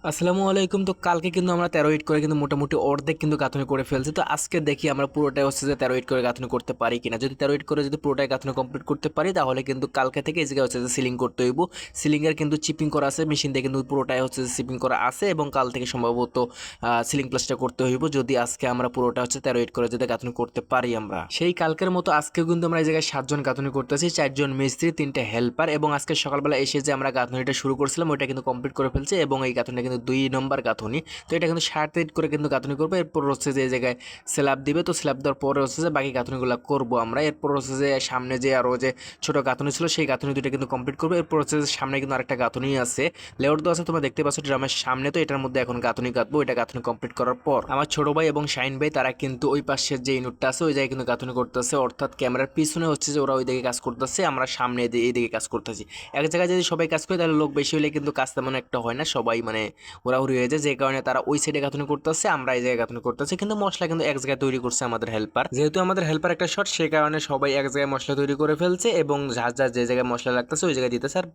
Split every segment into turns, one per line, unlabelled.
আসসালামু আলাইকুম। তো কালকে কিন্তু আমরা 13 হিট করে কিন্তু মোটামুটি অর্ধেক কিন্তু গাঁথনি করে ফেলছি। তো আজকে দেখি আমরা পুরোটাই হচ্ছে যে 13 হিট করে গাঁথনি করতে পারি কিনা। যদি 13 হিট করে যদি পুরোটাই গাঁথনি কমপ্লিট করতে পারি তাহলে কিন্তু কালকে থেকে এই জায়গায় হচ্ছে যে সিলিং করতে হইব। সিলিংয়ের কিন্তু চিপিং করা আছে, মেশিন দিয়ে কিন্তু পুরোটাই হচ্ছে যে চিপিং করা আছে এবং কাল থেকে সম্ভবত সিলিং প্লাসটা করতে হইব। যদি আজকে আমরা পুরোটা হচ্ছে 13 হিট করে যদি গাঁথনি করতে পারি আমরা। সেই কালকের মতো আজকেও কিন্তু আমরা এই জায়গায় 7 জন গাঁথনি করতেছি, 4 জন মিস্ত্রি, 3টে হেল্পার এবং আজকে সকালবেলা এসে যে আমরা গাঁথনিটা শুরু করছিলাম ওইটা কিন্তু কমপ্লিট করে ফেলছি এবং এই গাঁথনিটা কিন্তু 2 নম্বর গাঁথনি। তো এটা কিন্তু 7 করে কিন্তু গাঁথনি করবো। এরপর হচ্ছে যে এই জায়গায় স্ল্যাব দিবে, তো স্ল্যাব দেওয়ার পরে হচ্ছে যে বাকি গাঁথনিগুলো করবো আমরা। এরপর হচ্ছে যে সামনে যে আরও যে ছোট গাঁথনি ছিল সেই গাঁথনি দুটো কিন্তু কমপ্লিট করবো। এরপর হচ্ছে যে সামনে কিন্তু আরেকটা গাঁথনি আছে, লেআউট দেওয়া আছে, তোমরা দেখতে পাচ্ছ ড্রামের সামনে। তো এটার মধ্যে এখন গাঁথনি কাটবো। এটা গাঁথনি কমপ্লিট করার পর আমার ছোট ভাই এবং শাইন ভাই তারা কিন্তু ওই পাশের যে ইউনিটটা আছে ওই জায়গায় কিন্তু গাঁথনি করতেছে, অর্থাৎ ক্যামেরার পিছনে হচ্ছে যে ওরা ওই দিকে কাজ করতেছে, আমরা সামনে এই দিকে কাজ করতেছি। এক জায়গায় যদি সবাই কাজ করে তাহলে লোক বেশি হলে কিন্তু কাজ তেমন একটা হয় না, সবাই মানে ওরাউরি হয়ে যায়, যে কারণে তারা ওই সাইডে গাঁথনি করতেছে, আমরা এই জায়গায় গাঁথনি করতেছি। কিন্তু মশলা কিন্তু এক জায়গায় তৈরি করছে আমাদের হেল্পার, যেহেতু আমাদের হেল্পার একটা শর্ট, সেই কারণে সবাই এক জায়গায় মশলা তৈরি করে ফেলছে এবং যার যার যে জায়গায় মশলা লাগতেছে ওই জায়গায় দিতেছে। আর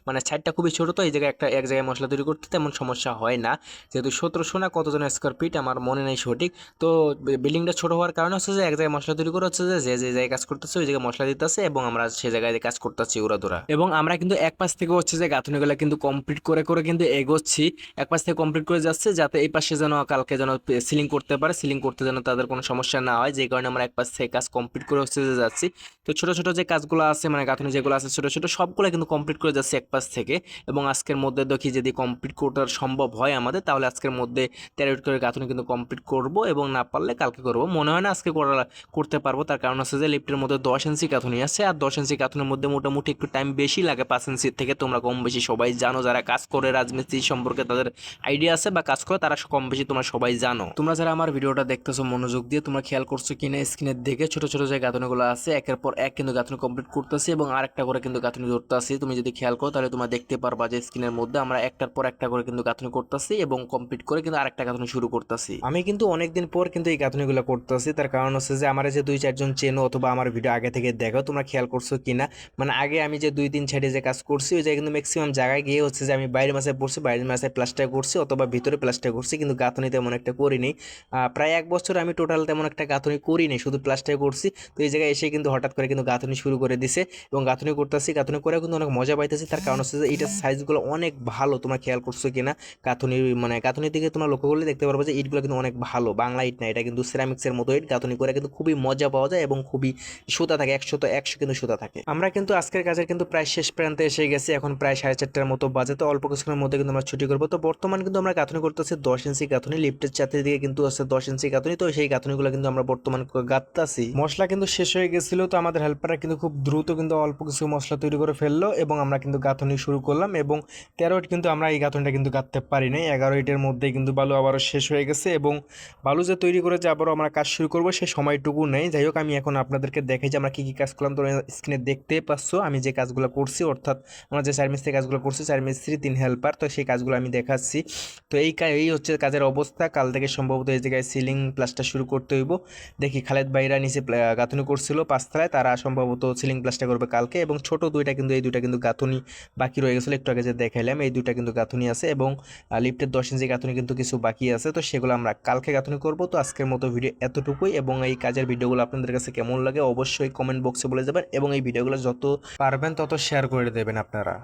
মানে সাইডটা খুবই ছোট, তো এই জায়গায় এক জায়গায় মশলা তৈরি করতে তেমন সমস্যা হয় না। যেহেতু 1700 না কতজন স্কোয়ার ফিট আমার মনে নেই সঠিক, তো বিল্ডিংটা ছোট হওয়ার কারণে হচ্ছে যে এক জায়গায় মশলা তৈরি করে হচ্ছে যে যে যে জায়গায় কাজ করতেছে ওই জায়গায় মশলা দিতেছে এবং আমরা সে জায়গায় কাজ করতেছি ওরা ধরা। এবং আমরা কিন্তু এক পাশ থেকে হচ্ছে যে গাঁথনিগুলো কিন্তু কমপ্লিট করে করে কিন্তু এগোচ্ছি, এক পাশ থেকে কমপ্লিট করে যাচ্ছে যাতে এই পাশে যেন কালকে যেন সিলিং করতে পারে, সিলিং করতে যেন তাদের কোনো সমস্যা না হয়, যে কারণে আমরা এক পাশ থেকে কাজ কমপ্লিট করে হচ্ছে যে যাচ্ছি। তো ছোট ছোট যে কাজগুলো আছে মানে গাঁথনি যেগুলো আছে ছোট ছোট সবগুলো কিন্তু কমপ্লিট করে যাচ্ছে এক পাশ থেকে। এবং আজকের মধ্যে দেখি যদি কমপ্লিট করার সম্ভব হয় আমাদের তাহলে আজকের মধ্যে 13 করে গাঁথনি কিন্তু কমপ্লিট করব এবং না পারলে কালকে করব। মনে হয় না আজকে করতে পারবো, তার কারণ হচ্ছে যে লিফটের মধ্যে 10 ইঞ্চি গাঁথনি আছে আর 10 ইঞ্চি গাঁথনির মধ্যে মোটামুটি একটু টাইম বেশি লাগে 5 ইঞ্চির থেকে। তোমরা কম বেশি সবাই জানো, যারা কাজ করে রাজমিস্ত্রি সম্পর্কে তাদের আইডিয়া আছে বা কাজ করে তারা কম বেশি তোমরা সবাই জানো। তোমরা যারা আমার ভিডিওটা দেখতেছো মনোযোগ দিয়ে তোমরা খেয়াল করছো কিনা স্ক্রিনের দিকে ছোট ছোট যে গাঁথনিগুলো আছে একের পর এক কিন্তু গাঁথনি কমপ্লিট করতেছি এবং আরেকটা করে কিন্তু গাঁথনি ধরতেছি। তুমি যদি খেয়াল করো তাহলে তোমরা দেখতে পারবা যে স্ক্রিনের মধ্যে আমরা একটার পর একটা করে কিন্তু গাঁথনি করতেছি এবং কমপ্লিট করে কিন্তু আরেকটা গাঁথনি শুরু করতেছি। আমি কিন্তু অনেকদিন পর কিন্তু এই গাঁথনিগুলো করতেছি, তার কারণ হচ্ছে যে আমার যে 2-4 জন চেনো অথবা আমার ভিডিও আগে থেকে দেখো, তোমরা খেয়াল করছো কিনা মানে আগে আমি যে 2-3 সাইডে যে কাজ করছি ওই জায়গায় কিন্তু ম্যাক্সিমাম জায়গায় গিয়ে হচ্ছে যে আমি বাইরের মাসে পড়ছি, বাইরের মাসে প্লাস্টার করছি অথবা ভিতরে প্লাস্টার করছি, কিন্তু গাঁথনি তেমন একটা করিনি। প্রায় 1 বছর আমি টোটাল তেমন একটা গাঁথনি করিনি, শুধু প্লাস্টার করছি। তো এই জায়গায় এসে কিন্তু হঠাৎ করে কিন্তু গাঁথনি শুরু করে দিছে এবং গাঁথনি করতেছি, গাঁথনি করে কিন্তু অনেক মজা পাইতেছি। তার কারণ হচ্ছে যে এইটার সাইজগুলো অনেক ভালো, তোমরা খেয়াল করছো কিনা গাঁথনি মানে গাঁথনির দিকে তোমরা লক্ষ্য করলে দেখতে পারবো যে ইটগুলো কিন্তু অনেক ভালো, বাংলা ইট না, এটা কিন্তু সিরামিক্সের মতো ইট। গাঁথনি করে কিন্তু খুবই মজা পাওয়া যায় এবং খুবই সুতা থাকে, 100 কিন্তু সুতা থাকে। আমরা কিন্তু আজকের কাজের কিন্তু প্রায় শেষ প্রান্তে এসে গেছি, এখন প্রায় 4:30টার মতো বাজে। তো অল্প কিছুক্ষণের মধ্যে কিন্তু আমরা ছুটি করবো। তো বর্তমান কিন্তু আমরা গাঁথনি করতেছি 10 ইঞ্চি গাঁথনি, লিফটের চারদিকে কিন্তু আছে 10 ইঞ্চি গাঁথনি। তো সেই গাঁথনিগুলো কিন্তু আমরা বর্তমান গাঁথতাছি। মশলা কিন্তু শেষ হয়ে গেছিল, তো আমাদের হেল্পাররা কিন্তু খুব দ্রুত কিন্তু অল্প কিছু মশলা তৈরি করে ফেললো এবং আমরা কিন্তু গাঁথনি শুরু করলাম। এবং 13 ইট কিন্তু আমরা এই গাঁথনিটা কিন্তু গাঁথতে পারি নাই, 11 ইটের মধ্যেই কিন্তু বালু আবারও শেষ হয়ে গেছে এবং বালু যে তৈরি করে যে আবারও আমরা কাজ শুরু করবো সে সময়টুকু নেই। যাই হোক আমি এখন আপনাদেরকে দেখাই যে আমরা কী কী কাজ করলাম। তো স্ক্রিনে দেখতে পাচ্ছ আমি যে কাজগুলো করছি, অর্থাৎ আমরা যে 4 মিস্ত্রি কাজগুলো করছি, 4 মিস্ত্রি 3 হেল্পার, তো সেই কাজগুলো আমি দেখাচ্ছি। তো এই হচ্ছে কাজের অবস্থা। কাল থেকে সম্ভবত এই জায়গায় সিলিং প্লাস্টার শুরু করতে হইব। দেখি খালেদ ভাইরা নিচে গাঁথনি করছিল 5 তলায়, তারা সম্ভবত সিলিং প্লাস্টার করবে কালকে। এবং ছোট দুইটা কিন্তু এই দুইটা কিন্তু গাঁথনি বাকি রয়ে গেছিলো, একটু আগে যে দেখাইলাম এই দুইটা কিন্তু গাঁথনি আছে এবং লিফটের 10 ইঞ্চি গাঁথনি কিন্তু কিছু বাকি আছে, তো সেগুলো আমরা কালকে গাঁথনি করব। তো আজকের মতো ভিডিও এতটুকুই এবং এই কাজের ভিডিওগুলো আপনাদের কাছে কেমন লাগে অবশ্যই কমেন্ট বক্সে বলে যাবেন এবং এই ভিডিওগুলো যত পারবেন তত শেয়ার করে দেবেন আপনারা।